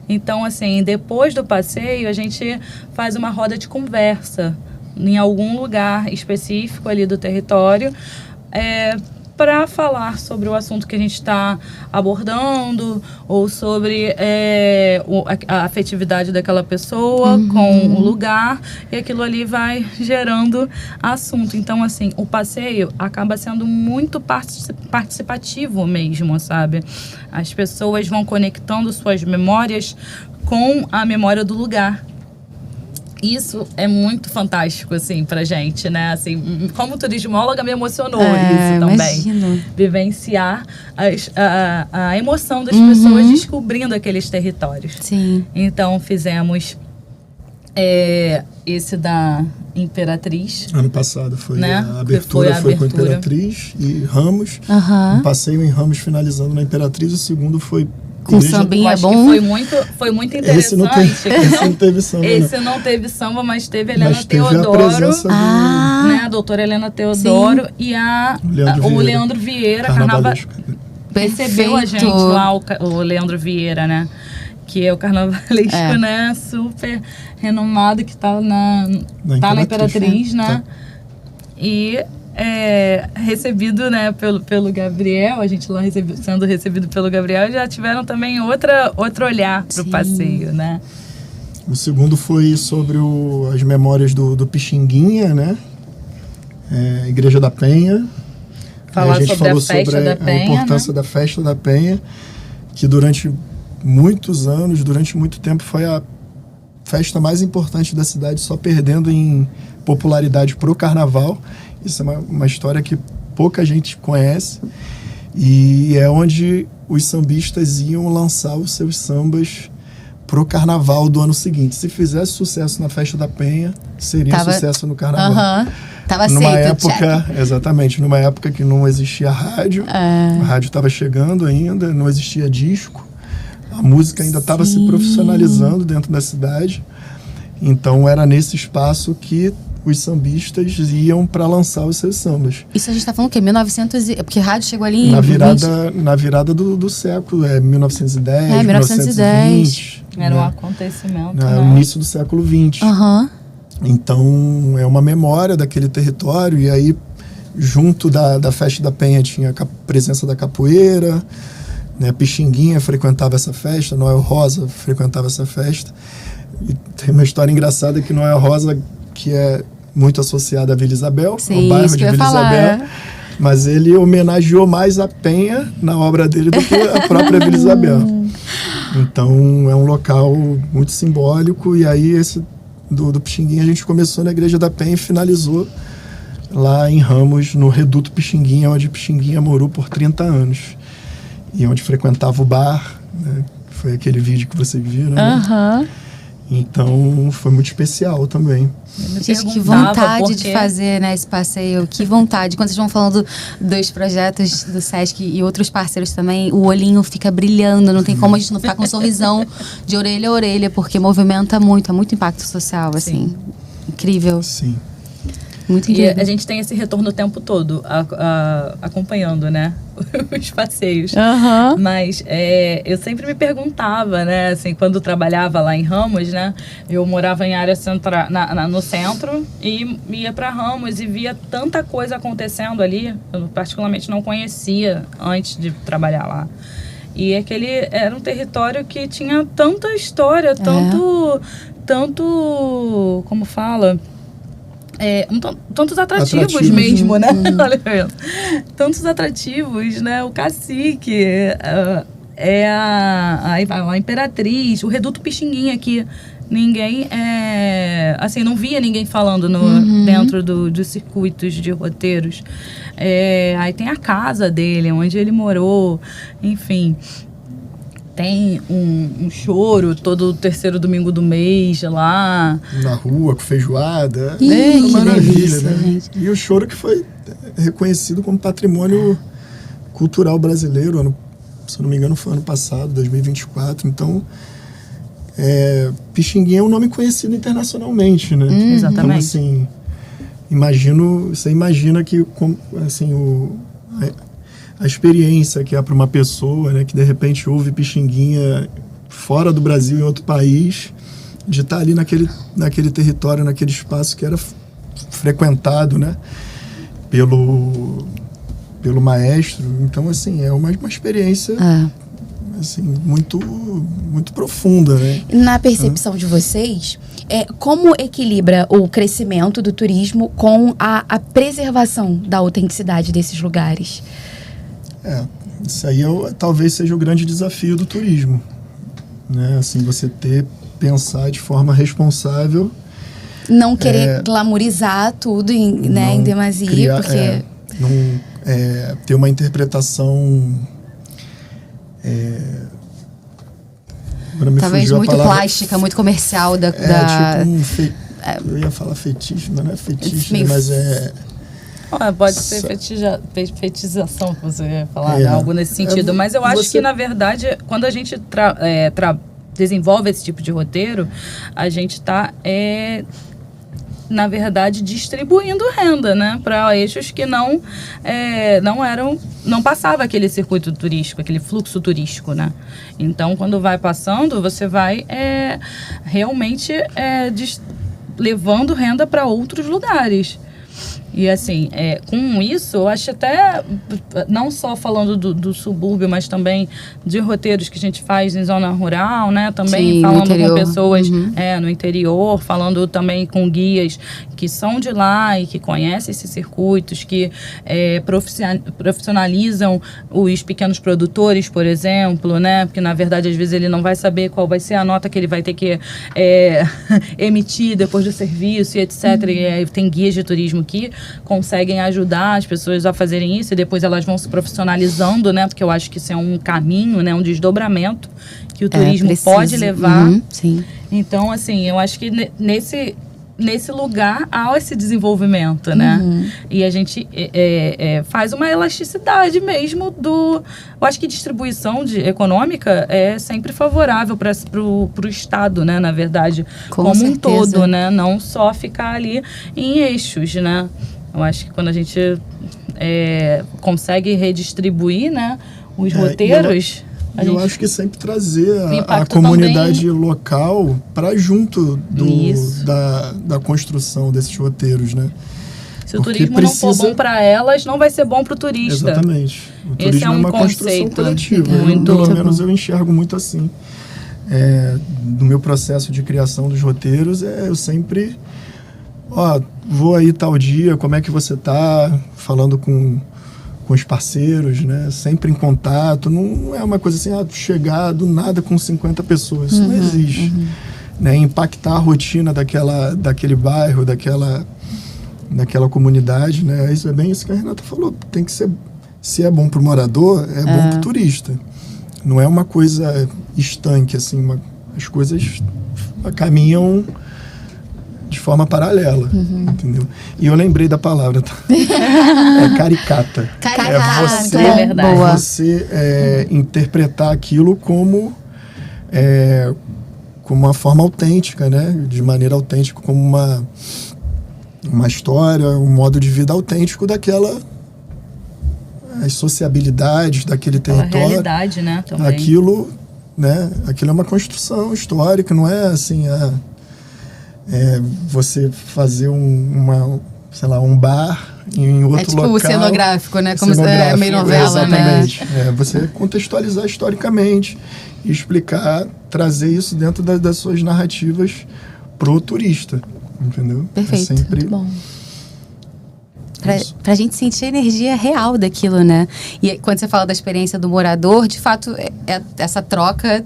Então, assim, depois do passeio, a gente faz uma roda de conversa em algum lugar específico ali do território, para falar sobre o assunto que a gente está abordando ou sobre a afetividade daquela pessoa com o lugar, e aquilo ali vai gerando assunto. Então, assim, o passeio acaba sendo muito participativo mesmo, sabe? As pessoas vão conectando suas memórias com a memória do lugar. Isso é muito fantástico, assim, pra gente, né? Assim, como turismóloga, me emocionou isso também. Imagino. Vivenciar a emoção das pessoas descobrindo aqueles territórios. Sim. Então, fizemos esse da Imperatriz. Ano passado foi, né? A abertura foi com a Imperatriz e Ramos. Um passeio em Ramos finalizando na Imperatriz. O segundo foi com sambinha bom. Foi muito interessante. Esse não teve samba. Esse não teve samba, mas teve Helena Teodoro. Né? A doutora Helena Teodoro e o Leandro Vieira, carnavalesco. Recebeu a gente lá, o Leandro Vieira, né? Que é o carnavalesco, né? Super renomado, que tá na Imperatriz, né? E recebido, né, pelo Gabriel, a gente lá sendo recebido pelo Gabriel, já tiveram também outro olhar pro passeio, né? O segundo foi sobre as memórias do Pixinguinha, né? Igreja da Penha. Falar a gente sobre falou a festa sobre da Penha, a importância, né, da festa da Penha, que durante muitos anos, durante muito tempo, foi a festa mais importante da cidade, só perdendo em popularidade pro carnaval. Isso é uma história que pouca gente conhece, e é onde os sambistas iam lançar os seus sambas pro carnaval do ano seguinte. Se fizesse sucesso na Festa da Penha, seria sucesso no carnaval. Tava numa aceito, época, exatamente, numa época que não existia rádio, a rádio estava chegando ainda, não existia disco, a música ainda estava se profissionalizando dentro da cidade. Então era nesse espaço que os sambistas iam para lançar os seus sambas. Isso a gente tá falando o quê? 1900 porque rádio chegou ali na virada do século, 1910, 1920. Era um acontecimento, no início do século XX. Então, é uma memória daquele território, e aí, junto da Festa da Penha, tinha a presença da capoeira, né? Pixinguinha frequentava essa festa, Noel Rosa frequentava essa festa. E tem uma história engraçada que Noel Rosa, que é muito associada à Vila Isabel, ao bairro de Vila Isabel, mas ele homenageou mais a Penha na obra dele do que a própria Vila Isabel. Então é um local muito simbólico, e aí esse do Pixinguinha a gente começou na Igreja da Penha e finalizou lá em Ramos, no Reduto Pixinguinha, onde Pixinguinha morou por 30 anos e onde frequentava o bar, né? Foi aquele vídeo que vocês viram, né? Então, foi muito especial também. Gente, que vontade de fazer, né, esse passeio. Que vontade. Quando vocês vão falando dos projetos do Sesc e outros parceiros também, o olhinho fica brilhando. Não tem como a gente não ficar com um sorrisão de orelha a orelha, porque movimenta muito, é muito impacto social, assim. Incrível. Sim. Muito E incrível. a gente tem esse retorno o tempo todo, acompanhando, né, os passeios. Aham. Mas eu sempre me perguntava, né, assim, quando trabalhava lá em Ramos, né, eu morava em área central, no centro, e ia para Ramos e via tanta coisa acontecendo ali, eu particularmente não conhecia antes de trabalhar lá. E aquele era um território que tinha tanta história, tanto, como fala... tantos atrativos mesmo, né? Olha aí. Tantos atrativos, né? O cacique, a imperatriz, o reduto Pixinguinha, que ninguém, assim, não via ninguém falando dentro dos circuitos de roteiros. Aí tem a casa dele, onde ele morou, enfim... Tem um choro todo terceiro domingo do mês lá. Na rua, com feijoada. Ih, Uma que maravilha, delícia, né? gente. E o choro que foi reconhecido como patrimônio cultural brasileiro, se eu não me engano, foi ano passado, 2024. Então, Pixinguinha é um nome conhecido internacionalmente, né? Exatamente. Então, assim, você imagina que, assim, a experiência que é para uma pessoa, né, que de repente ouve Pixinguinha fora do Brasil, em outro país, de estar ali naquele território, naquele espaço que era frequentado, né, pelo maestro. Então, assim, é uma experiência assim, muito, muito profunda, né? Na percepção de vocês, como equilibra o crescimento do turismo com a preservação da autenticidade desses lugares? Isso aí talvez seja o grande desafio do turismo, né? Assim, você pensar de forma responsável, não querer glamorizar tudo em demasia, porque ter uma interpretação talvez muito plástica, muito comercial tipo eu ia falar fetiche, mas não é fetiche, mas pode ser fetichização, que você ia falar, né? Algo nesse sentido. Mas eu acho que, na verdade, quando a gente desenvolve esse tipo de roteiro, a gente está, na verdade, distribuindo renda, né? Para eixos que não passava aquele circuito turístico, aquele fluxo turístico, né? Então, quando vai passando, você vai realmente levando renda para outros lugares. E assim, com isso, eu acho até, não só falando do subúrbio, mas também de roteiros que a gente faz em zona rural, né? Também falando com pessoas no interior, falando também com guias que são de lá e que conhecem esses circuitos, que profissionalizam os pequenos produtores, por exemplo, né? Porque, na verdade, às vezes ele não vai saber qual vai ser a nota que ele vai ter que emitir depois do serviço e etc. E tem guias de turismo que conseguem ajudar as pessoas a fazerem isso e depois elas vão se profissionalizando, né? Porque eu acho que isso é um caminho, né? Um desdobramento que o turismo pode levar. Sim. Então, assim, eu acho que nesse lugar há esse desenvolvimento, né? E a gente faz uma elasticidade mesmo eu acho que distribuição econômica é sempre favorável para o Estado, né? Na verdade, como um todo, né? Não só ficar ali em eixos, né? Eu acho que quando a gente consegue redistribuir, né, os roteiros... Eu acho que sempre trazer a comunidade local para junto da construção desses roteiros, né? Se o turismo não for bom para elas, não vai ser bom para o turista. Exatamente. O turismo Esse é uma construção coletiva. Pelo menos eu enxergo muito assim. No meu processo de criação dos roteiros, eu sempre... vou aí tal dia, como é que você tá? Falando com os parceiros, né? Sempre em contato. Não é uma coisa assim, chegar do nada com 50 pessoas. Isso não existe. Né? Impactar a rotina daquele bairro, daquela comunidade, né? Isso é bem isso que a Renata falou. Tem que ser, se é bom para o morador, é bom para o turista. Não é uma coisa estanque, assim. As coisas caminham de forma paralela, entendeu? E eu lembrei da palavra, tá? Caricata. Caricata, é verdade. Você interpretar aquilo como uma forma autêntica, né? De maneira autêntica, como uma história, um modo de vida autêntico as sociabilidades daquele território. A realidade, né? Também. Aquilo é uma construção histórica, não é assim, você fazer um bar em outro tipo local. o cenográfico, né? Como cenográfico, meio novela, exatamente. né? Você contextualizar historicamente e explicar, trazer isso dentro das suas narrativas pro turista, entendeu? Perfeito. Muito bom. Pra gente sentir a energia real daquilo, né? E quando você fala da experiência do morador, de fato, é essa troca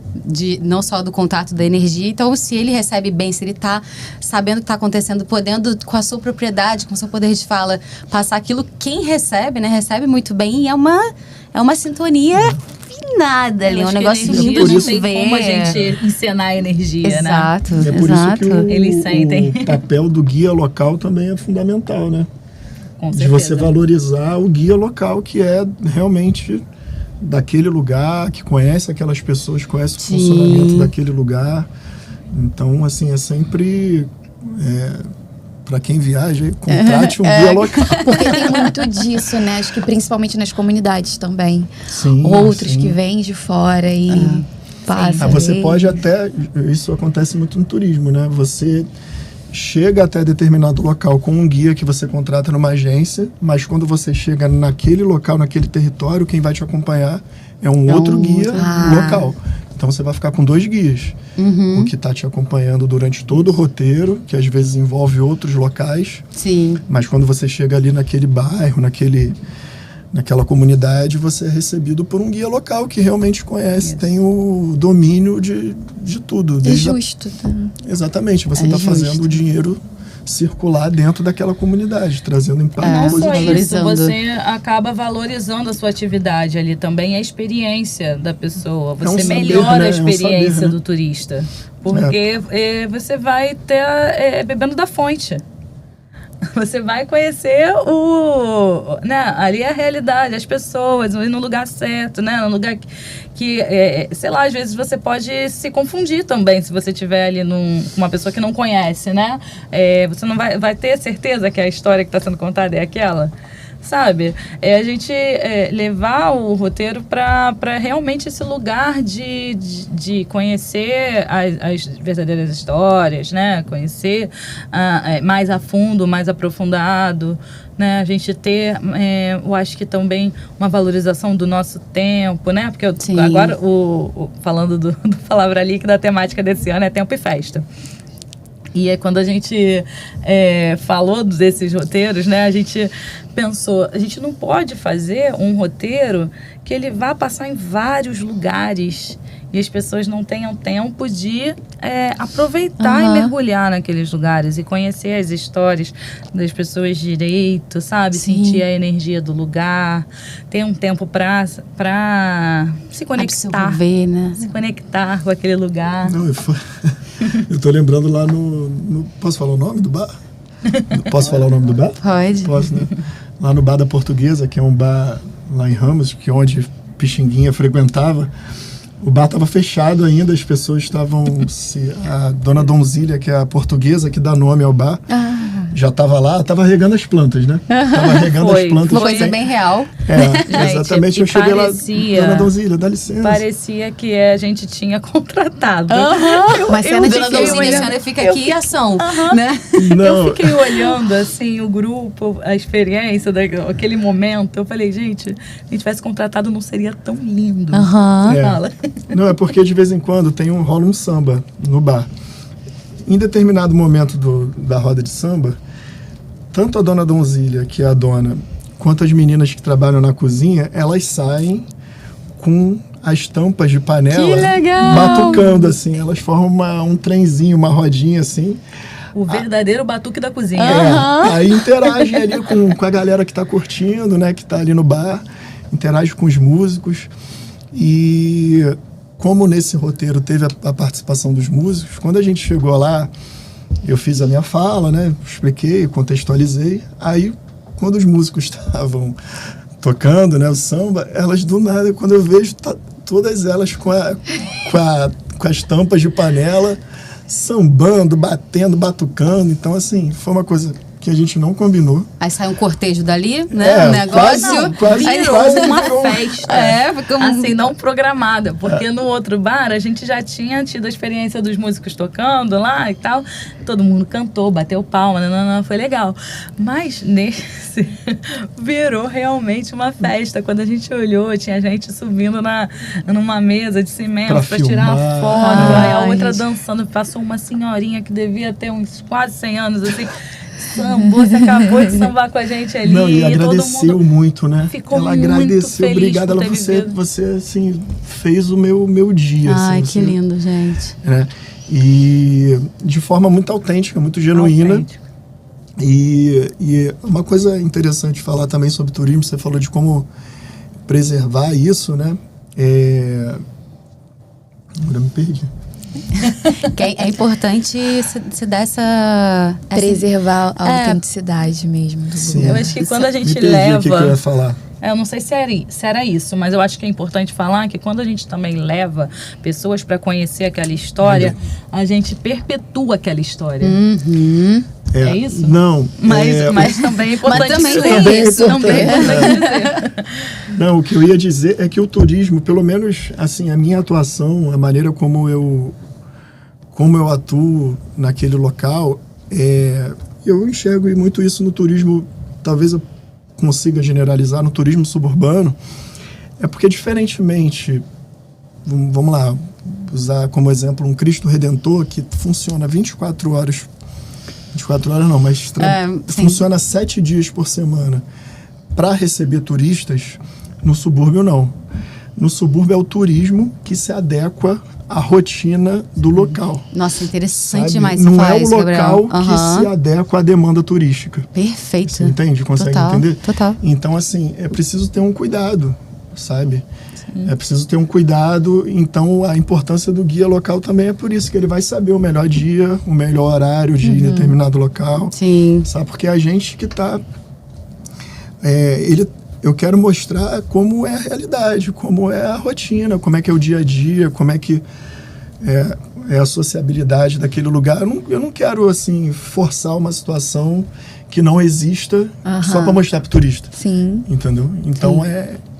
não só do contato da energia. Então, se ele recebe bem, se ele tá sabendo o que tá acontecendo, podendo, com a sua propriedade, com o seu poder de fala, passar aquilo, quem recebe, né? Recebe muito bem e é uma sintonia finada ali, é um negócio lindo de ver. Não tem como a gente encenar a energia, exato, né? É por exato. isso que Eles sentem. o papel do guia local também é fundamental, né? Com de certeza. você valorizar o guia local, que é realmente daquele lugar, que conhece aquelas pessoas, conhece o funcionamento daquele lugar. Então, assim, é sempre... para quem viaja, contrate um guia local. Porque tem muito disso, né? Acho que principalmente nas comunidades também. Sim, Outros sim. que vêm de fora e passam. Você pode até... Isso acontece muito no turismo, né? Você chega até determinado local com um guia que você contrata numa agência, mas quando você chega naquele local, naquele território, quem vai te acompanhar é um outro guia local. Então você vai ficar com 2 guias. O que está te acompanhando durante todo o roteiro, que às vezes envolve outros locais. Sim. Mas quando você chega ali naquele bairro, naquela comunidade, você é recebido por um guia local que realmente conhece, tem o domínio de tudo. É justo. Exatamente, você está fazendo o dinheiro circular dentro daquela comunidade, trazendo impacto Não só positivo. isso, você acaba valorizando a sua atividade ali também, a experiência da pessoa. Você saber, melhora né? a experiência saber, né? do turista. Porque você vai ter bebendo da fonte. Você vai conhecer ali a realidade, as pessoas, ir no lugar certo, né? No lugar que sei lá, às vezes você pode se confundir também se você estiver ali com uma pessoa que não conhece, né? Você não vai ter certeza que a história que está sendo contada é aquela. Sabe? A gente levar o roteiro para realmente esse lugar de conhecer as verdadeiras histórias, né? Conhecer mais a fundo, mais aprofundado, né? A gente ter, eu acho que também uma valorização do nosso tempo, né? Porque agora, falando do Palavra Líquida, a temática desse ano é tempo e festa. E quando a gente falou desses roteiros, né, a gente pensou, a gente não pode fazer um roteiro que ele vá passar em vários lugares e as pessoas não tenham tempo de aproveitar e mergulhar naqueles lugares e conhecer as histórias das pessoas direito, sabe? Sim. Sentir a energia do lugar, ter um tempo para se conectar. Absorver, né? Se conectar com aquele lugar. Não, eu tô lembrando lá no... Posso falar o nome do bar? Posso falar o nome do bar? Pode. Posso, né? Lá no Bar da Portuguesa, que é um bar lá em Ramos, que é onde Pixinguinha frequentava, o bar estava fechado ainda, as pessoas estavam... A dona Donzília, que é a portuguesa que dá nome ao bar, já estava lá, estava regando as plantas, né? Estava regando as plantas. Uma coisa bem real. Exatamente, eu cheguei lá, dona Donzília, dá licença. Parecia que a gente tinha contratado. Uma cena de Dona Donzília, a senhora fica aqui em ação, né? Eu fiquei olhando, assim, o grupo, a experiência, aquele momento. Eu falei, gente, se a gente tivesse contratado, não seria tão lindo. Fala. Não, é porque de vez em quando rola um samba no bar. Em determinado momento da roda de samba, tanto a dona Donzília, que é a dona, quanto as meninas que trabalham na cozinha, elas saem com as tampas de panela batucando, assim. Elas formam um trenzinho, uma rodinha, assim. O verdadeiro batuque da cozinha. Aí interage ali com a galera que está curtindo, né? Que está ali no bar. Interage com os músicos. E como nesse roteiro teve a participação dos músicos, quando a gente chegou lá, eu fiz a minha fala, né? Expliquei, contextualizei. Aí, quando os músicos estavam tocando, né, o samba, elas do nada, quando eu vejo, todas elas com as tampas de panela, sambando, batendo, batucando. Então, assim, foi uma coisa que a gente não combinou. Aí sai um cortejo dali, né? Um negócio. Quase uma virou. festa. Fica Assim, não programada. Porque no outro bar, a gente já tinha tido a experiência dos músicos tocando lá e tal. Todo mundo cantou, bateu palma, foi legal. Mas nesse, virou realmente uma festa. Quando a gente olhou, tinha gente subindo numa mesa de cimento pra tirar foto. Aí a outra dançando. Passou uma senhorinha que devia ter uns quase 100 anos, assim. Sambou, você acabou de sambar com a gente ali. Não, e agradeceu todo mundo muito, né? ficou ela muito agradeceu, feliz obrigada. por Ela, ter você assim, fez o meu dia. Ai, assim, que lindo, gente. Né? E de forma muito autêntica, muito genuína. Autêntico. E uma coisa interessante falar também sobre turismo, você falou de como preservar isso, né? Agora me perdi. Que é importante se dar essa Preservar a autenticidade mesmo do Sim. lugar. Eu acho que quando a gente Me perdi o que eu ia leva... falar. Eu não sei se era isso, mas eu acho que é importante falar que quando a gente também leva pessoas para conhecer aquela história, a gente perpetua aquela história. É isso? Não. Mas também é importante também dizer. também é Isso, também é importante. importante dizer. Não, o que eu ia dizer é que o turismo, pelo menos assim, a minha atuação, a maneira como eu atuo naquele local, eu enxergo muito isso no turismo, talvez eu consiga generalizar no turismo suburbano, é porque diferentemente, vamos lá, usar como exemplo um Cristo Redentor que funciona 24 horas não, mas funciona 7 dias por semana para receber turistas. No subúrbio não. No subúrbio é o turismo que se adequa à rotina do local. Nossa, interessante Sabe? demais Não você falar é o isso, Gabriel. local que se adequa à demanda turística. Perfeito. Você entende? Consegue Total, entender? total. Então, assim, é preciso ter um cuidado, sabe? É preciso ter um cuidado. Então, a importância do guia local também é por isso, que ele vai saber o melhor dia, o melhor horário de determinado local. Sim. Sabe? Porque a gente que está... eu quero mostrar como é a realidade, como é a rotina, como é que é o dia a dia, como é que é a sociabilidade daquele lugar. Eu não quero, assim, forçar uma situação que não exista só para mostrar para o turista. Sim. Entendeu? Então,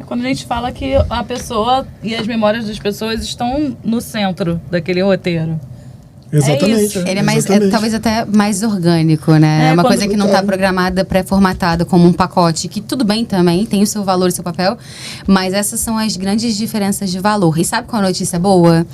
Quando a gente fala que a pessoa e as memórias das pessoas estão no centro daquele roteiro. Exatamente. isso. Ele é mais, exatamente. talvez até mais orgânico, né? É uma quando- coisa que não está programada, pré-formatada como um pacote, que tudo bem também, tem o seu valor e seu papel, mas essas são as grandes diferenças de valor. E sabe qual a notícia boa?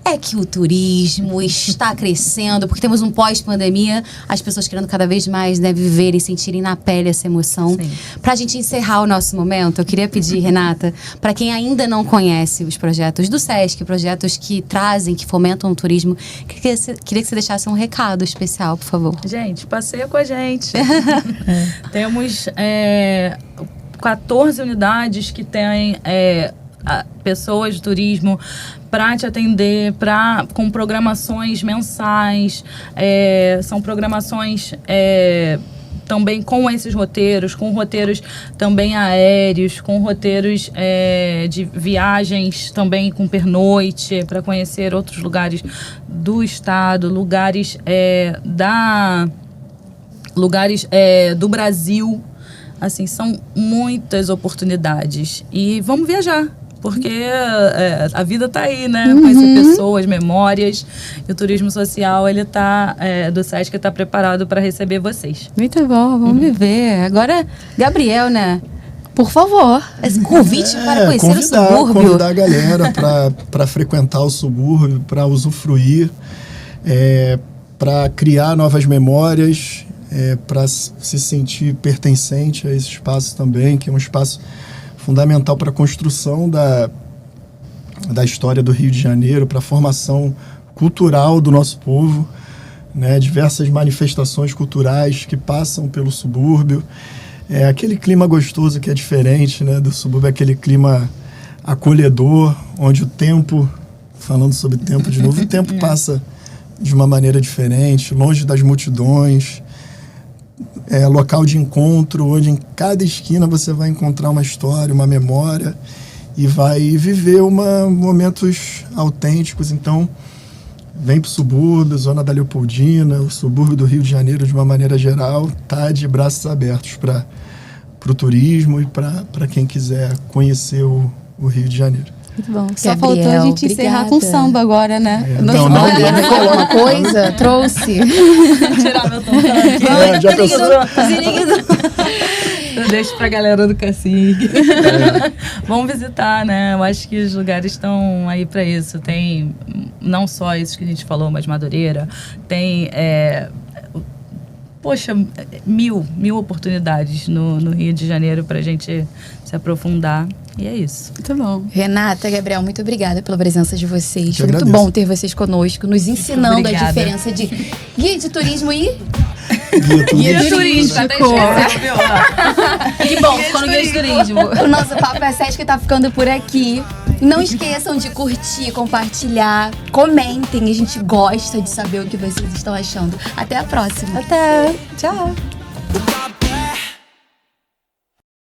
É que o turismo está crescendo, porque temos um pós-pandemia, as pessoas querendo cada vez mais, né, viver e sentirem na pele essa emoção. Sim. Pra gente encerrar o nosso momento, eu queria pedir, Renata, para quem ainda não conhece os projetos do SESC, projetos que trazem, que fomentam o turismo, queria que você deixasse um recado especial, por favor. Gente, passeia com a gente. Temos 14 unidades que têm pessoas de turismo para te atender, com programações mensais. São programações também com esses roteiros, com roteiros também aéreos, com roteiros de viagens também com pernoite, para conhecer outros lugares do estado, lugares do Brasil. Assim, são muitas oportunidades. E vamos viajar. Porque a vida está aí, né? Conhecer pessoas, memórias. E o turismo social, ele do SESC está preparado para receber vocês. Muito bom, vamos viver. Agora, Gabriel, né? Por favor. Esse convite para conhecer o subúrbio. Convidar a galera para frequentar o subúrbio, para usufruir, para criar novas memórias, para se sentir pertencente a esse espaço também, que é um espaço fundamental para a construção da história do Rio de Janeiro, para a formação cultural do nosso povo, né? Diversas manifestações culturais que passam pelo subúrbio. Aquele clima gostoso que é diferente, né, do subúrbio, aquele clima acolhedor, onde o tempo, falando sobre tempo de novo, o tempo passa de uma maneira diferente, longe das multidões. Local de encontro, onde em cada esquina você vai encontrar uma história, uma memória e vai viver momentos autênticos. Então, vem pro subúrbio, zona da Leopoldina, o subúrbio do Rio de Janeiro de uma maneira geral, tá de braços abertos para o turismo e para quem quiser conhecer o Rio de Janeiro. Muito bom. Só Gabriel, faltou a gente encerrar com obrigada. samba agora, né? Não, Mariana, tem alguma coisa? Trouxe. Tirar meu tom aqui. Já pensou? Eu deixo pra galera do cacique. Vamos visitar, né? Eu acho que os lugares estão aí pra isso. Tem não só isso que a gente falou, mas Madureira. Tem, mil oportunidades no Rio de Janeiro pra gente se aprofundar. E é isso. Muito bom. Renata, Gabriel, muito obrigada pela presença de vocês. Que Foi muito agradeço. bom ter vocês conosco, nos ensinando Obrigada. a diferença de guia de turismo e Guia turístico. Que bom, ficou no guia de turismo. O nosso Papo é Sesc tá ficando por aqui. Não esqueçam de curtir, compartilhar, comentem. A gente gosta de saber o que vocês estão achando. Até a próxima. Até. Tchau.